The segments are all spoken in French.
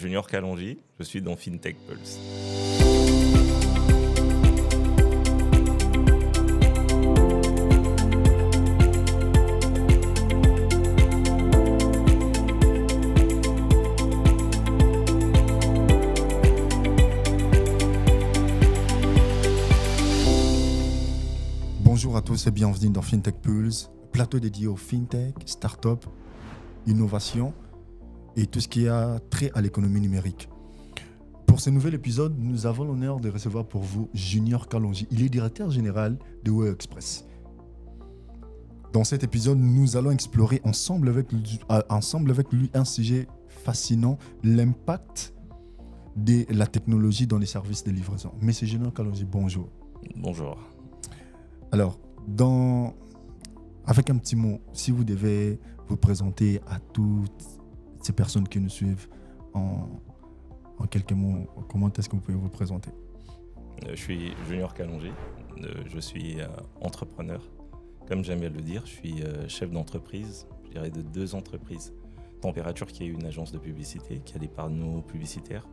Junior Kalonji, je suis dans FinTech Pulse. Bonjour à tous et bienvenue dans FinTech Pulse, plateau dédié aux FinTech, start-up, innovation et tout ce qui a trait à l'économie numérique. Pour ce nouvel épisode, nous avons l'honneur de recevoir pour vous Junior Kalonji. Il est directeur général de Weo Express. Dans cet épisode, nous allons explorer ensemble avec lui un sujet fascinant, l'impact de la technologie dans les services de livraison. Monsieur Junior Kalonji, bonjour. Bonjour. Alors, avec un petit mot, si vous devez vous présenter à toutes ces personnes qui nous suivent en quelques mots, comment est-ce que vous pouvez vous présenter? Je suis Junior Kalonji, je suis entrepreneur. Comme j'aime bien le dire, je suis chef d'entreprise, je dirais de 2 entreprises. Température, qui est une agence de publicité, qui a des panneaux publicitaires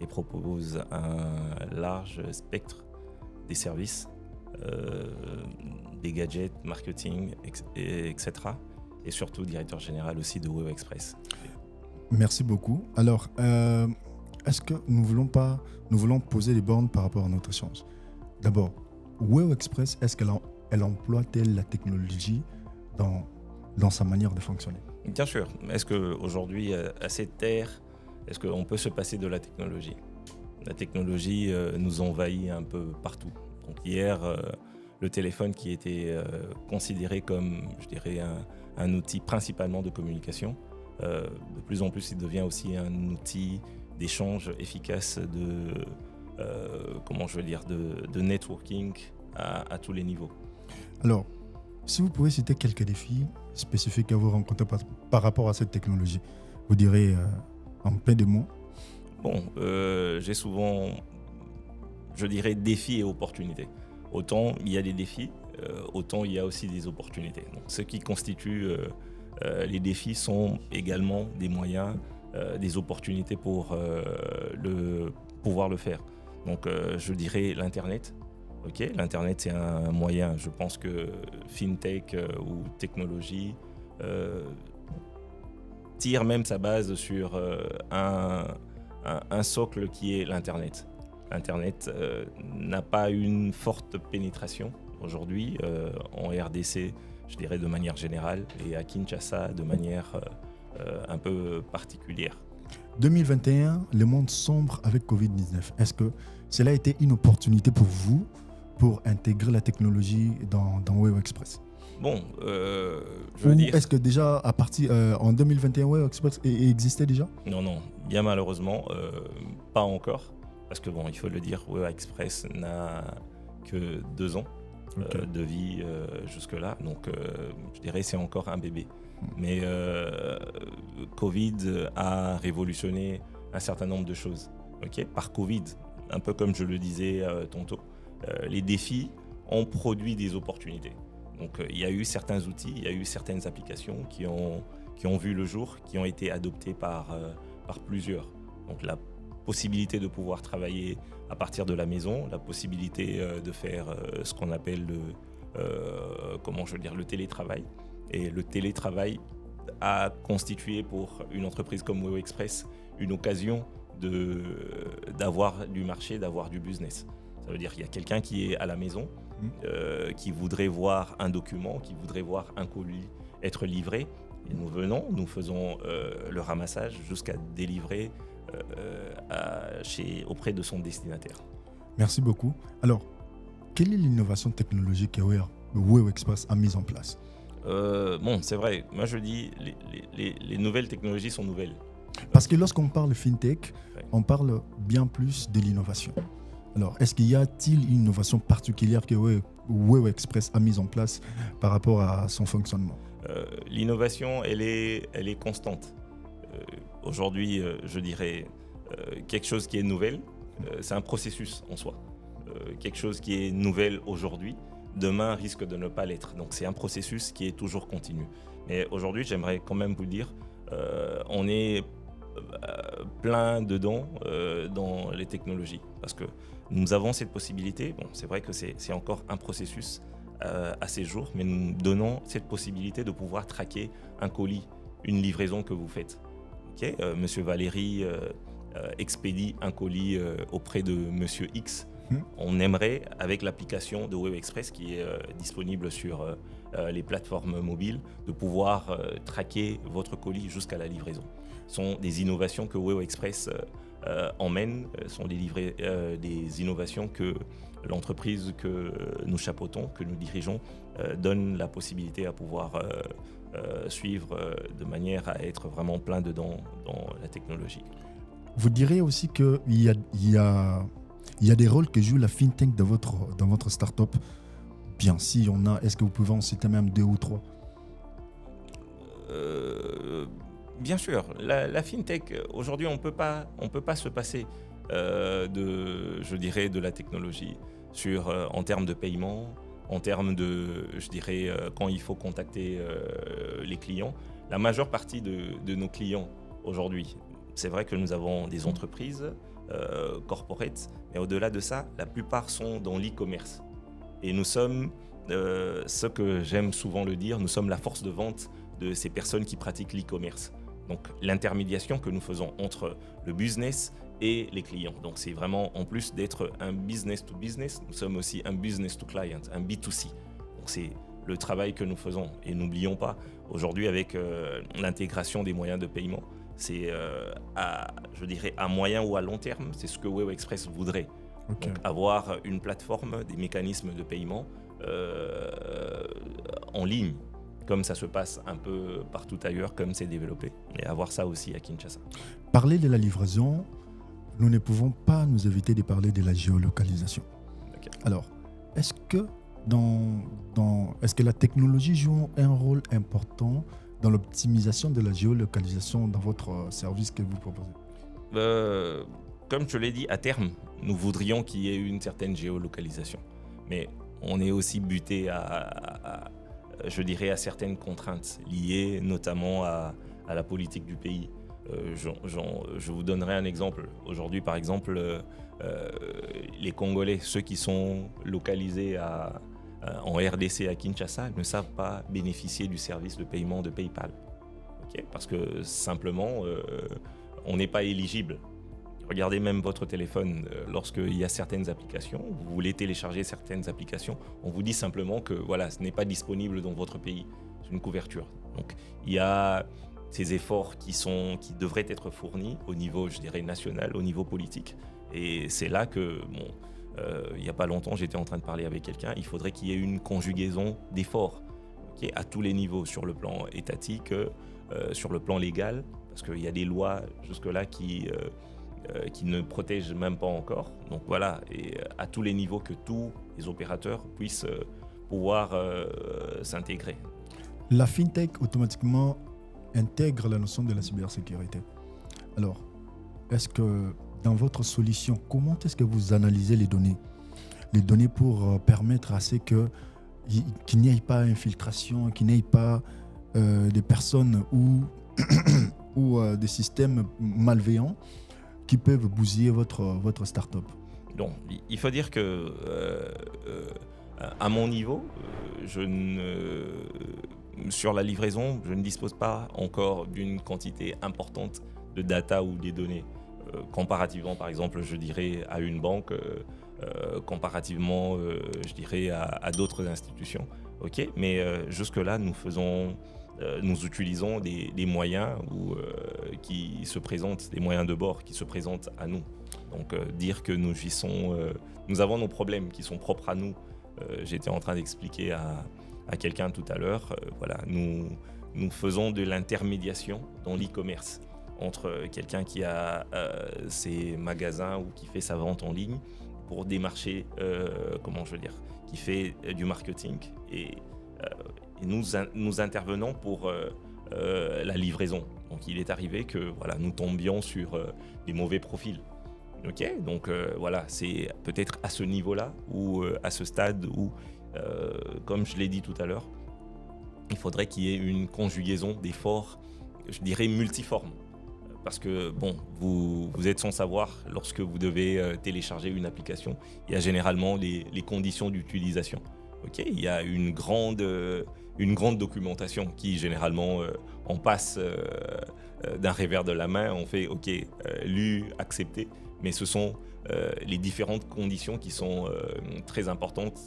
et propose un large spectre des services, des gadgets, marketing, etc. Et surtout directeur général aussi de Weo Express. Merci beaucoup. Alors, est-ce que nous voulons poser les bornes par rapport à notre échange? D'abord, Weo Express, est-ce qu'elle emploie-t-elle la technologie dans sa manière de fonctionner? Bien sûr. Est-ce qu'aujourd'hui, à cette ère, est-ce qu'on peut se passer de la technologie? La technologie nous envahit un peu partout. Donc hier, le téléphone qui était considéré comme, je dirais, un outil principalement de communication, de plus en plus, il devient aussi un outil d'échange efficace de networking à tous les niveaux. Alors, si vous pouvez citer quelques défis spécifiques que vous rencontrez par rapport à cette technologie, vous direz en plein de mots. Bon, j'ai souvent, je dirais, défis et opportunités. Autant il y a des défis, autant il y a aussi des opportunités. Donc, ce qui constitue les défis sont également des moyens, des opportunités pour pouvoir le faire. Donc, je dirais l'Internet. Okay, l'Internet, c'est un moyen. Je pense que FinTech ou technologie tire même sa base sur un socle qui est l'Internet. L'Internet n'a pas une forte pénétration aujourd'hui en RDC, je dirais de manière générale, et à Kinshasa de manière un peu particulière. 2021, le monde sombre avec Covid-19. Est-ce que cela a été une opportunité pour vous pour intégrer la technologie dans Weo Express? Bon, je veux dire... Est-ce que déjà, en 2021, Weo Express existait déjà? Non, bien malheureusement, pas encore. Parce que bon, il faut le dire, Weo Express n'a que 2 ans de vie jusque-là. Donc, je dirais c'est encore un bébé. Mais Covid a révolutionné un certain nombre de choses. Par Covid, un peu comme je le disais tantôt, les défis ont produit des opportunités. Donc, il y a eu certains outils, il y a eu certaines applications qui ont vu le jour, qui ont été adoptées par plusieurs. Donc, la possibilité de pouvoir travailler à partir de la maison, la possibilité de faire ce qu'on appelle le télétravail. Et le télétravail a constitué pour une entreprise comme Weo Express une occasion d'avoir du marché, d'avoir du business. Ça veut dire qu'il y a quelqu'un qui est à la maison, qui voudrait voir un document, qui voudrait voir un colis être livré. Et nous faisons le ramassage jusqu'à délivrer auprès de son destinataire. Merci beaucoup. Alors, quelle est l'innovation technologique que Weo Express a mise en place? C'est vrai. Moi, je dis les nouvelles technologies sont nouvelles. Parce que lorsqu'on parle de FinTech, on parle bien plus de l'innovation. Alors, est-ce qu'il y a-t-il une innovation particulière que Weo Express a mise en place par rapport à son fonctionnement? L'innovation, elle est constante. Aujourd'hui, je dirais quelque chose qui est nouvelle, c'est un processus en soi. Quelque chose qui est nouvelle aujourd'hui, demain risque de ne pas l'être. Donc c'est un processus qui est toujours continu. Mais aujourd'hui, j'aimerais quand même vous dire, on est plein dedans dans les technologies. Parce que nous avons cette possibilité. Bon, c'est vrai que c'est encore un processus à ces jours, mais nous donnons cette possibilité de pouvoir traquer un colis, une livraison que vous faites. Okay, Monsieur Valéry expédie un colis auprès de Monsieur X. On aimerait, avec l'application de Weo Express qui est disponible sur les plateformes mobiles, de pouvoir traquer votre colis jusqu'à la livraison. Ce sont des innovations que Weo Express emmène, sont des innovations que l'entreprise que nous chapeautons, que nous dirigeons, donne la possibilité à pouvoir suivre de manière à être vraiment plein dedans dans la technologie. Vous direz aussi qu'il y a des rôles que joue la FinTech dans votre startup. Bien, si on a, est-ce que vous pouvez en citer même 2 ou 3? Bien sûr, la FinTech, aujourd'hui, on peut pas se passer de la technologie en termes de paiement, en termes de, quand il faut contacter les clients. La majeure partie de nos clients aujourd'hui, c'est vrai que nous avons des entreprises corporate, mais au-delà de ça, la plupart sont dans l'e-commerce. Et nous sommes, ce que j'aime souvent le dire, nous sommes la force de vente de ces personnes qui pratiquent l'e-commerce. Donc l'intermédiation que nous faisons entre le business et les clients. Donc c'est vraiment, en plus d'être un business to business, nous sommes aussi un business to client, un B2C. Donc c'est le travail que nous faisons. Et n'oublions pas, aujourd'hui avec l'intégration des moyens de paiement, c'est à moyen ou à long terme, c'est ce que Weo Express voudrait. Okay. Donc avoir une plateforme, des mécanismes de paiement en ligne, comme ça se passe un peu partout ailleurs, comme c'est développé, et avoir ça aussi à Kinshasa. Parler de la livraison, nous ne pouvons pas nous éviter de parler de la géolocalisation. Okay. Alors, est-ce que la technologie joue un rôle important dans l'optimisation de la géolocalisation dans votre service que vous proposez? Comme je l'ai dit, à terme, nous voudrions qu'il y ait une certaine géolocalisation. Mais on est aussi buté à certaines contraintes liées notamment à la politique du pays. Je vous donnerai un exemple. Aujourd'hui, par exemple, les Congolais, ceux qui sont localisés en RDC à Kinshasa, ne savent pas bénéficier du service de paiement de PayPal. Okay? Parce que simplement, on n'est pas éligible. Regardez même votre téléphone, lorsqu'il y a certaines applications, vous voulez télécharger certaines applications, on vous dit simplement que voilà, ce n'est pas disponible dans votre pays, c'est une couverture. Donc il y a ces efforts qui devraient être fournis au niveau, national, au niveau politique. Et c'est là que, il n'y a pas longtemps, j'étais en train de parler avec quelqu'un, il faudrait qu'il y ait une conjugaison d'efforts à tous les niveaux, sur le plan étatique, sur le plan légal, parce qu'il y a des lois jusque-là qui ne protègent même pas encore. Donc voilà, et à tous les niveaux, que tous les opérateurs puissent pouvoir s'intégrer. La FinTech automatiquement intègre la notion de la cybersécurité. Alors, est-ce que dans votre solution, comment est-ce que vous analysez les données? Les données pour permettre à ce qu'il n'y ait pas infiltration, qu'il n'y ait pas des personnes ou des systèmes malveillants qui peuvent bousiller votre start-up? Donc, il faut dire que à mon niveau, sur la livraison, je ne dispose pas encore d'une quantité importante de data ou des données. Comparativement, par exemple, à une banque, comparativement, à d'autres institutions. Okay, mais jusque-là, nous utilisons des moyens qui se présentent, des moyens de bord qui se présentent à nous. Donc dire que nous avons nos problèmes qui sont propres à nous. J'étais en train d'expliquer à quelqu'un tout à l'heure, nous faisons de l'intermédiation dans l'e-commerce entre quelqu'un qui a ses magasins ou qui fait sa vente en ligne pour démarcher, qui fait du marketing et nous intervenons pour la livraison. Donc il est arrivé que nous tombions sur des mauvais profils. Okay, donc c'est peut-être à ce niveau-là ou à ce stade où, comme je l'ai dit tout à l'heure, il faudrait qu'il y ait une conjugaison d'efforts, multiformes. parce que bon, vous êtes sans savoir, lorsque vous devez télécharger une application, il y a généralement les conditions d'utilisation. Ok, il y a une grande documentation qui généralement on passe d'un revers de la main, on fait ok, lu, accepté, mais ce sont les différentes conditions qui sont très importantes,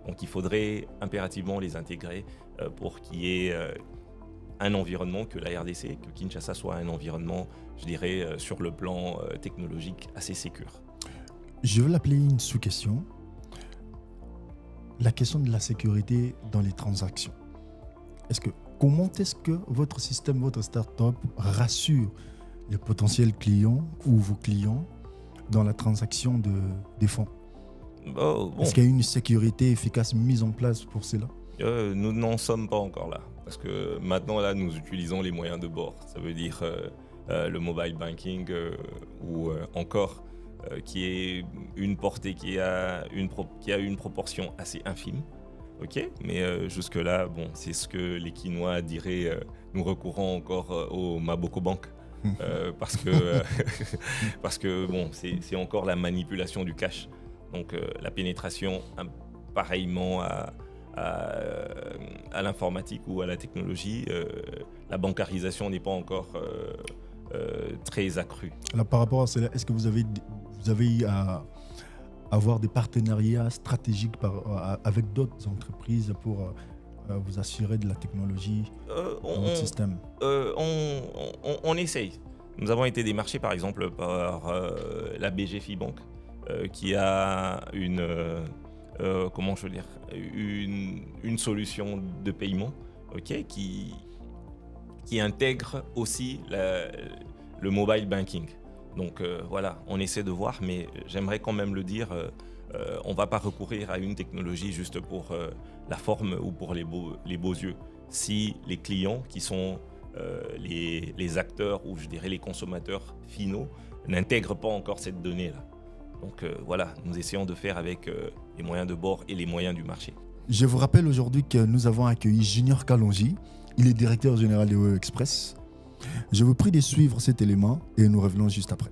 donc il faudrait impérativement les intégrer pour qu'il y ait un environnement, que la RDC, que Kinshasa soit un environnement, je dirais, sur le plan technologique assez sécure. Je veux l'appeler une sous-question. La question de la sécurité dans les transactions. Comment est-ce que votre système, votre startup rassure les potentiels clients ou vos clients dans la transaction des fonds? Bon. Est-ce qu'il y a une sécurité efficace mise en place pour cela? Nous n'en sommes pas encore là. Parce que maintenant, là, nous utilisons les moyens de bord. Ça veut dire le mobile banking ou encore qui est une portée qui a une proportion assez infime. Ok, mais jusque-là, bon, c'est ce que les Quinois diraient. Nous recourons encore au Maboko Bank. Parce que bon, c'est encore la manipulation du cash. Donc la pénétration pareillement à l'informatique ou à la technologie, la bancarisation n'est pas encore très accrue. Alors, par rapport à cela, est-ce que vous avez eu à avoir des partenariats stratégiques avec d'autres entreprises pour vous assurer de la technologie dans votre système? On essaye. Nous avons été démarchés par exemple par la BGFI Bank qui a comment je veux dire, une solution de paiement, okay, qui intègre aussi le mobile banking. Donc voilà, on essaie de voir, mais j'aimerais quand même le dire, on ne va pas recourir à une technologie juste pour la forme ou pour les beaux yeux. Si les clients qui sont les acteurs ou je dirais les consommateurs finaux n'intègrent pas encore cette donnée-là. Donc voilà, nous essayons de faire avec les moyens de bord et les moyens du marché. Je vous rappelle aujourd'hui que nous avons accueilli Junior Kalonji. Il est directeur général de WeWay Express. Je vous prie de suivre cet élément et nous revenons juste après.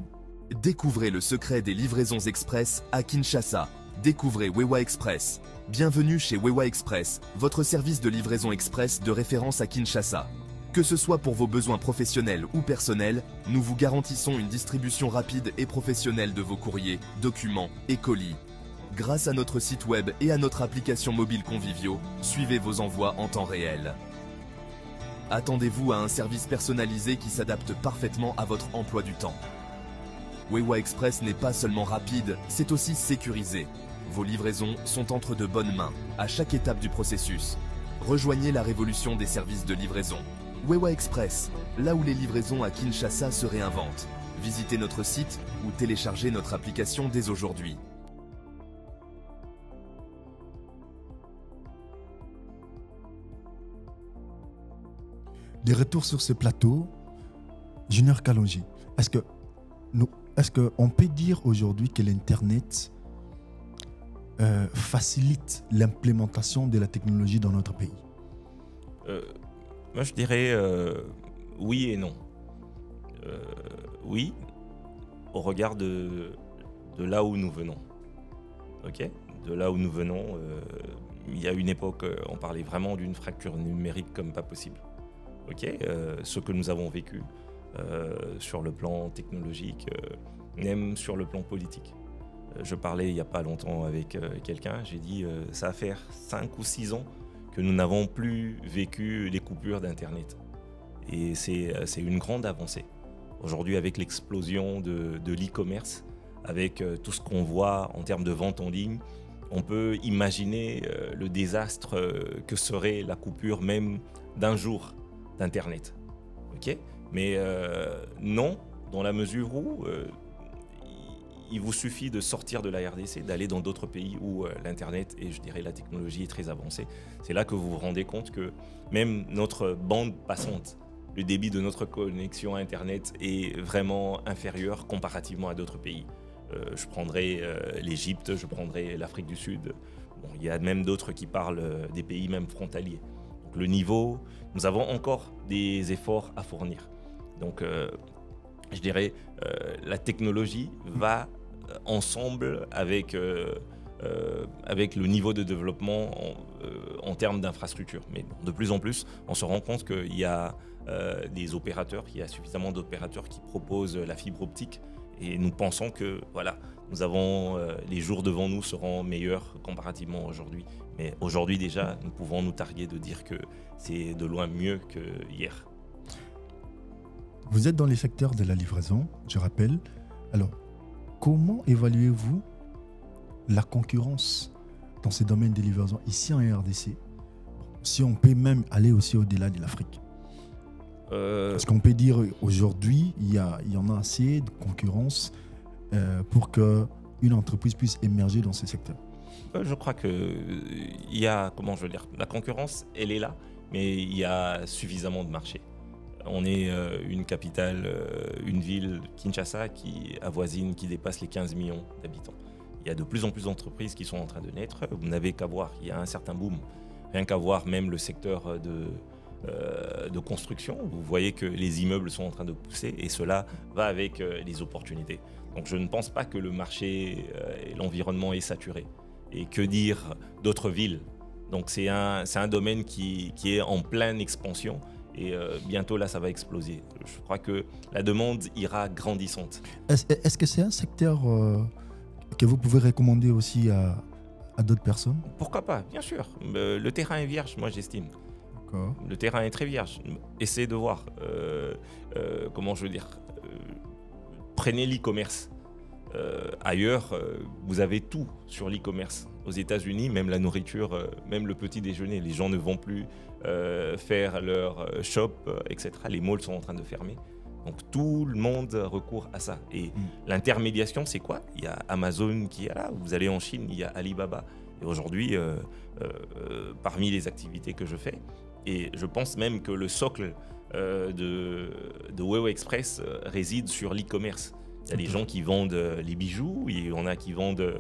Découvrez le secret des livraisons express à Kinshasa. Découvrez WeWay Express. Bienvenue chez WeWay Express, votre service de livraison express de référence à Kinshasa. Que ce soit pour vos besoins professionnels ou personnels, nous vous garantissons une distribution rapide et professionnelle de vos courriers, documents et colis. Grâce à notre site web et à notre application mobile Convivio, suivez vos envois en temps réel. Attendez-vous à un service personnalisé qui s'adapte parfaitement à votre emploi du temps. WeWay Express n'est pas seulement rapide, c'est aussi sécurisé. Vos livraisons sont entre de bonnes mains, à chaque étape du processus. Rejoignez la révolution des services de livraison. WeWay Express, là où les livraisons à Kinshasa se réinventent. Visitez notre site ou téléchargez notre application dès aujourd'hui. Des retours sur ce plateau, Junior Kalonji, est-ce qu'on peut dire aujourd'hui que l'Internet facilite l'implémentation de la technologie dans notre pays? Moi, je dirais oui et non. Oui, au regard de là où nous venons. Ok, de là où nous venons, il y a une époque, on parlait vraiment d'une fracture numérique comme pas possible. Ok, ce que nous avons vécu sur le plan technologique, même sur le plan politique. Je parlais il n'y a pas longtemps avec quelqu'un, j'ai dit ça va faire 5 ou 6 ans que nous n'avons plus vécu les coupures d'Internet. Et c'est une grande avancée. Aujourd'hui, avec l'explosion de l'e-commerce, avec tout ce qu'on voit en termes de vente en ligne, on peut imaginer le désastre que serait la coupure même d'un jour d'Internet. Okay, mais non, dans la mesure où il vous suffit de sortir de la RDC, d'aller dans d'autres pays où l'Internet et je dirais la technologie est très avancée. C'est là que vous vous rendez compte que même notre bande passante, le débit de notre connexion Internet est vraiment inférieur comparativement à d'autres pays. Je prendrai l'Égypte, je prendrai l'Afrique du Sud. Bon, il y a même d'autres qui parlent des pays même frontaliers. Donc le niveau, nous avons encore des efforts à fournir. Donc je dirais, la technologie va ensemble avec le niveau de développement en termes d'infrastructure. Mais bon, de plus en plus, on se rend compte qu'il y a des opérateurs, il y a suffisamment d'opérateurs qui proposent la fibre optique. Et nous pensons que voilà, nous avons les jours devant nous seront meilleurs comparativement aujourd'hui. Mais aujourd'hui déjà, nous pouvons nous targuer de dire que c'est de loin mieux que hier. Vous êtes dans les secteurs de la livraison, je rappelle. Alors, comment évaluez-vous la concurrence dans ces domaines de livraison ici en RDC? Si on peut même aller aussi au-delà de l'Afrique. Parce qu'on peut dire aujourd'hui, il y en a assez de concurrence pour qu'une entreprise puisse émerger dans ces secteurs. Je crois que il y a, comment je veux dire, la concurrence, elle est là, mais il y a suffisamment de marché. On est une capitale, une ville, Kinshasa, qui avoisine, qui dépasse les 15 millions d'habitants. Il y a de plus en plus d'entreprises qui sont en train de naître. Vous n'avez qu'à voir, il y a un certain boom. Rien qu'à voir même le secteur de construction. Vous voyez que les immeubles sont en train de pousser et cela va avec les opportunités. Donc je ne pense pas que le marché et l'environnement est saturé. Et que dire d'autres villes? Donc c'est un domaine qui est en pleine expansion et bientôt là ça va exploser. Je crois que la demande ira grandissante. Est-ce que c'est un secteur que vous pouvez recommander aussi à d'autres personnes? Pourquoi pas? Bien sûr. Le terrain est vierge, moi j'estime. Le terrain est très vierge. Essayez de voir. Comment je veux dire, prenez l'e-commerce. Ailleurs, vous avez tout sur l'e-commerce. Aux États-Unis, même la nourriture, même le petit déjeuner, les gens ne vont plus faire leur shop, etc. Les malls sont en train de fermer. Donc tout le monde recourt à ça. Et l'intermédiation, c'est quoi? Il y a Amazon qui est là. Vous allez en Chine, il y a Alibaba. Et aujourd'hui, parmi les activités que je fais, et je pense même que le socle de WeWe Express réside sur l'e-commerce. Il y a des gens qui vendent les bijoux, il y en a qui vendent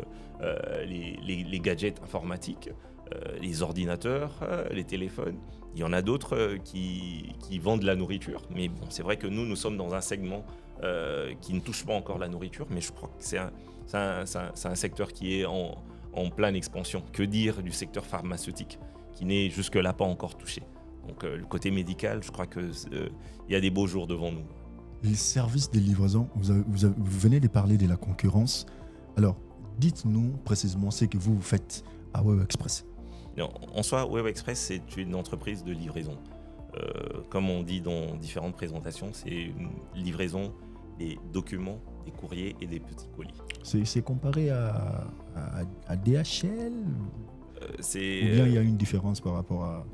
les gadgets informatiques, les ordinateurs, les téléphones. Il y en a d'autres qui vendent la nourriture. Mais bon, c'est vrai que nous sommes dans un segment qui ne touche pas encore la nourriture, mais je crois que c'est un secteur qui est en pleine expansion. Que dire du secteur pharmaceutique qui n'est jusque-là pas encore touché. Donc le côté médical, je crois qu'il y a des beaux jours devant nous. Les services de livraison, vous venez de parler de la concurrence. Alors, dites-nous précisément ce que vous faites à WeWe Express. Non, en soi, WeWe Express, c'est une entreprise de livraison. Comme on dit dans différentes présentations, c'est une livraison des documents, des courriers et des petits colis. C'est comparé à DHL Ou bien il y a une différence par rapport à...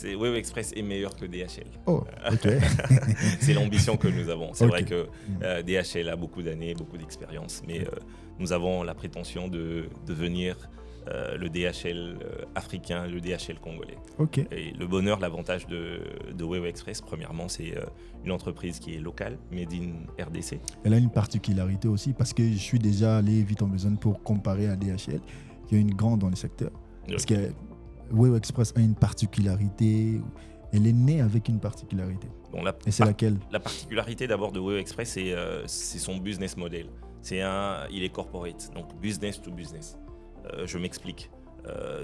WeWe Express est meilleur que DHL. Oh, ok. C'est l'ambition que nous avons. C'est Okay. vrai que DHL a beaucoup d'années, beaucoup d'expérience, mais nous avons la prétention de devenir le DHL africain, le DHL congolais. Okay. Et le bonheur, l'avantage de WeWe Express, premièrement, c'est une entreprise qui est locale, made in RDC. Elle a une particularité aussi, parce que je suis déjà allé vite en besoin pour comparer à DHL, qui est une grande dans le secteur. Parce que WeWe Express a une particularité, elle est née avec une particularité. Bon, et c'est laquelle? La particularité d'abord de WeWe Express, c'est son business model. Il est corporate, donc business to business. Je m'explique.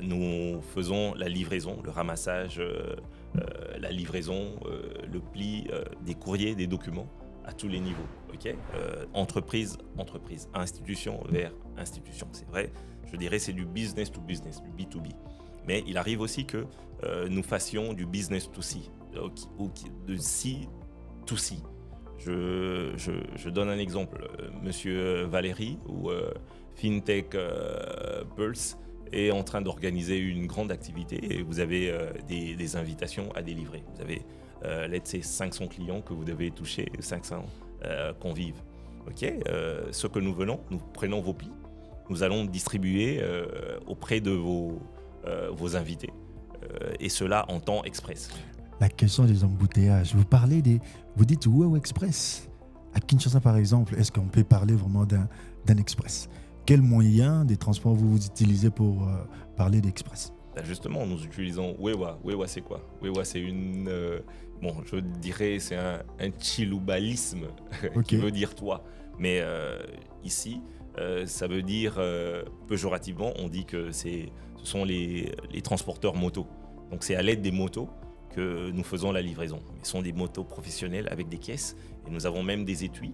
Nous faisons la livraison, le ramassage, la livraison, le pli des courriers, des documents à tous les niveaux. Okay, entreprise, institution vers institution. C'est vrai, je dirais c'est du business to business, du B2B. Mais il arrive aussi que nous fassions du business to C, de C to C. Je donne un exemple. Monsieur Valérie ou FinTech Pulse est en train d'organiser une grande activité et vous avez des invitations à délivrer. Vous avez, let's say, 500 clients que vous devez toucher, 500 convives. Okay, ce que nous venons, nous prenons vos plis, nous allons distribuer auprès de vos invités et cela en temps express. La question des embouteillages, vous dites WeWe Express. À Kinshasa par exemple, est-ce qu'on peut parler vraiment d'un express? Quel moyen de transport vous utilisez pour parler d'express? Là, justement, nous utilisons Wewa. Wewa, c'est quoi? Wewa, c'est une... bon, je dirais, c'est un chilubalisme qui veut dire toi. Mais ici, ça veut dire, péjorativement, on dit que ce sont les transporteurs motos. Donc, c'est à l'aide des motos que nous faisons la livraison. Ce sont des motos professionnelles avec des caisses. Et nous avons même des étuis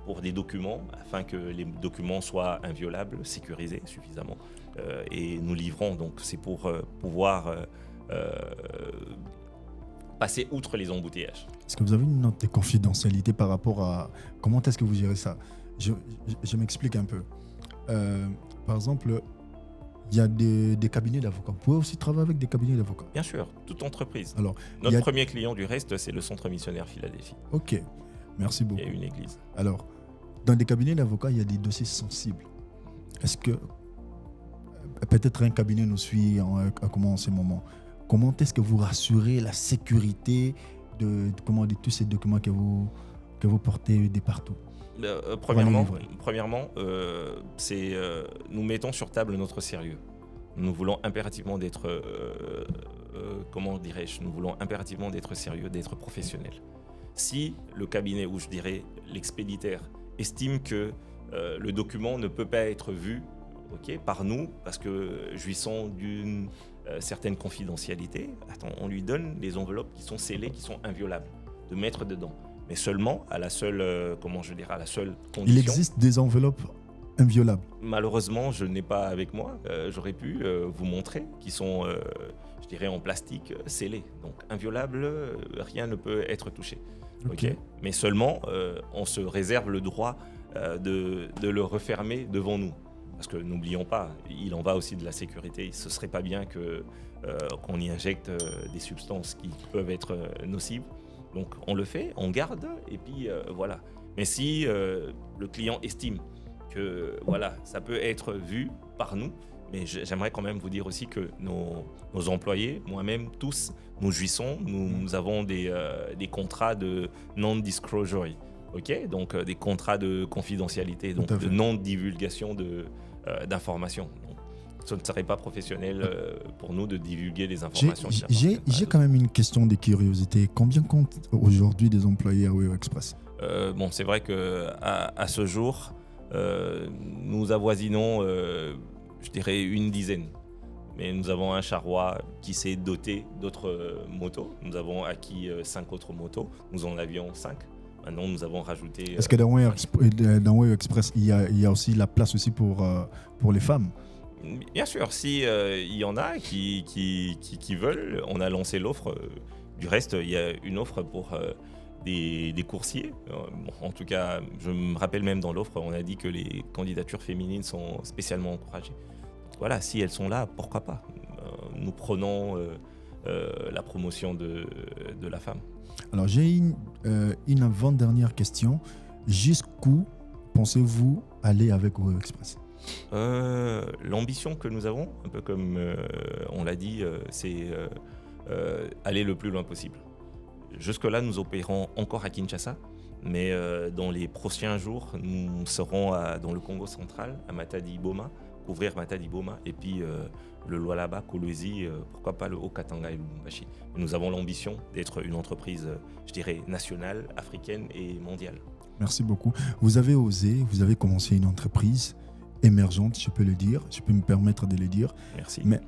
pour des documents, afin que les documents soient inviolables, sécurisés suffisamment. Et nous livrons. Donc, c'est pour pouvoir passer outre les embouteillages. Est-ce que vous avez une note de confidentialité par rapport à comment est-ce que vous gérez ça? Je m'explique un peu. Par exemple, il y a des cabinets d'avocats. Vous pouvez aussi travailler avec des cabinets d'avocats? Bien sûr, toute entreprise. Alors, notre premier client, du reste, c'est le Centre missionnaire Philadelphie. Ok, merci beaucoup. Et une église. Alors, dans des cabinets d'avocats, il y a des dossiers sensibles. Est-ce que peut-être un cabinet nous suit en ce moment? Comment est-ce que vous rassurez la sécurité de tous ces documents que vous portez de partout? Premièrement, nous mettons sur table notre sérieux. Nous voulons impérativement d'être, nous voulons impérativement d'être sérieux, d'être professionnel. Si le cabinet, ou je dirais l'expéditeur, estime que le document ne peut pas être vu par nous, parce que jouissons d'une certaine confidentialité, on lui donne des enveloppes qui sont scellées, qui sont inviolables, de mettre dedans. Mais seulement à la seule, à la seule condition. Il existe des enveloppes inviolables? Malheureusement, je n'ai pas avec moi. J'aurais pu vous montrer, qui sont, en plastique scellés. Donc inviolables, rien ne peut être touché. Okay. Mais seulement, on se réserve le droit de le refermer devant nous. Parce que n'oublions pas, il en va aussi de la sécurité. Ce ne serait pas bien qu'on y injecte des substances qui peuvent être nocives. Donc on le fait, on garde et puis voilà. Mais si le client estime que ça peut être vu par nous, mais j'aimerais quand même vous dire aussi que nos employés, moi-même, tous, nous jouissons, nous avons des contrats de non-disclosure. Donc des contrats de confidentialité, donc de non-divulgation d'informations. Ce ne serait pas professionnel pour nous de divulguer des informations. J'ai quand même une question de curiosité. Combien compte aujourd'hui des employés à Wewa Express? C'est vrai qu'à ce jour, nous avoisinons, une dizaine. Mais nous avons un charroi qui s'est doté d'autres motos. Nous avons acquis 5 autres motos. Nous en avions 5. Maintenant, nous avons rajouté... Est-ce que dans Wewa Express, il y a aussi la place aussi pour les femmes? Bien sûr, si il y en a qui veulent, on a lancé l'offre. Du reste, il y a une offre pour des coursiers. En tout cas, je me rappelle même dans l'offre, on a dit que les candidatures féminines sont spécialement encouragées. Voilà, si elles sont là, pourquoi pas? Nous prenons la promotion de la femme. Alors, j'ai une avant-dernière question. Jusqu'où pensez-vous aller avec Wewa Express? L'ambition que nous avons, un peu comme on l'a dit, c'est aller le plus loin possible. Jusque-là, nous opérons encore à Kinshasa, mais dans les prochains jours, nous serons dans le Congo central, à Matadi-Boma, couvrir Matadi-Boma, et puis le Lualaba, Kolwezi, pourquoi pas le Haut-Katanga et Lubumbashi. Nous avons l'ambition d'être une entreprise, nationale, africaine et mondiale. Merci beaucoup. Vous avez osé, vous avez commencé une entreprise émergente, je peux le dire, je peux me permettre de le dire. Merci. Mais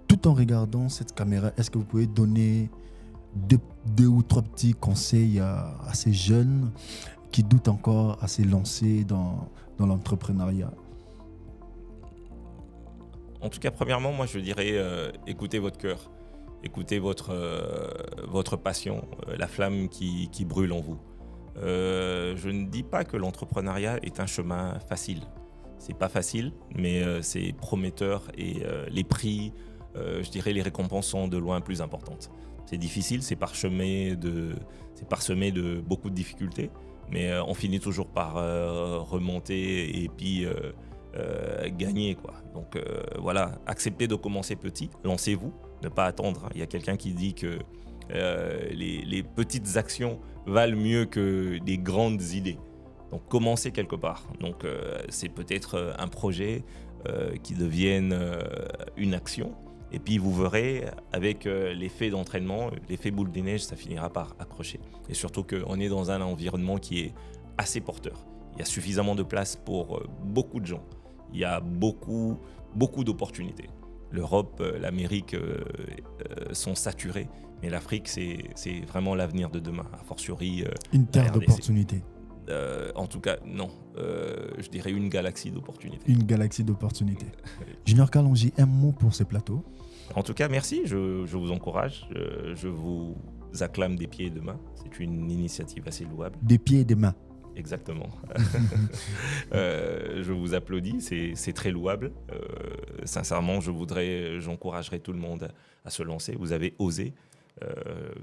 tout en regardant cette caméra, est-ce que vous pouvez donner deux ou trois petits conseils à ces jeunes qui doutent encore à se lancer dans l'entrepreneuriat? En tout cas, premièrement, moi je dirais écoutez votre cœur, écoutez votre passion, la flamme qui brûle en vous. Je ne dis pas que l'entrepreneuriat est un chemin facile. C'est pas facile, mais c'est prometteur et les prix, les récompenses sont de loin plus importantes. C'est difficile, c'est parsemé de beaucoup de difficultés, mais on finit toujours par remonter et puis gagner, quoi. Donc acceptez de commencer petit, lancez-vous, ne pas attendre. Il y a quelqu'un qui dit que les petites actions valent mieux que des grandes idées. Donc commencez quelque part. Donc c'est peut-être un projet, qui devienne une action. Et puis vous verrez, avec l'effet d'entraînement, l'effet boule de neige, ça finira par approcher. Et surtout qu'on est dans un environnement qui est assez porteur. Il y a suffisamment de place pour beaucoup de gens. Il y a beaucoup d'opportunités. L'Europe, l'Amérique sont saturés, mais l'Afrique, c'est vraiment l'avenir de demain, a fortiori. Une terre d'opportunités. En tout cas, non. Je dirais une galaxie d'opportunités. Une galaxie d'opportunités. Junior Kalonji, un mot pour ce plateau? En tout cas, merci. Je vous encourage. Je vous acclame des pieds et des mains. C'est une initiative assez louable. Des pieds et des mains. Exactement. Je vous applaudis. C'est très louable. Sincèrement, j'encouragerais tout le monde à se lancer. Vous avez osé.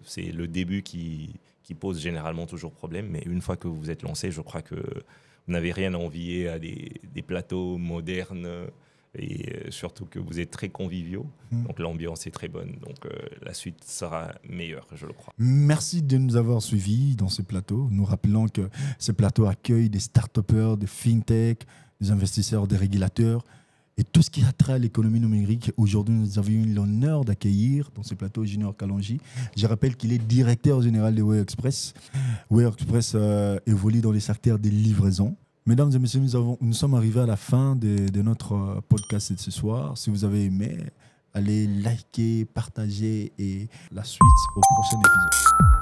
C'est le début qui pose généralement toujours problème, mais une fois que vous êtes lancé, je crois que vous n'avez rien à envier à des plateaux modernes et surtout que vous êtes très conviviaux, donc l'ambiance est très bonne, donc la suite sera meilleure, je le crois. Merci de nous avoir suivis dans ce plateau. Nous rappelons que ce plateau accueille des start-upers, des fintech, des investisseurs, des régulateurs, et tout ce qui a trait à l'économie numérique. Aujourd'hui, nous avons eu l'honneur d'accueillir dans ce plateau Junior Kalonji. Je rappelle qu'il est directeur général de Way Express. Way Express évolue dans les secteurs des livraisons. Mesdames et messieurs, nous sommes arrivés à la fin de notre podcast de ce soir. Si vous avez aimé, allez liker, partager et la suite au prochain épisode.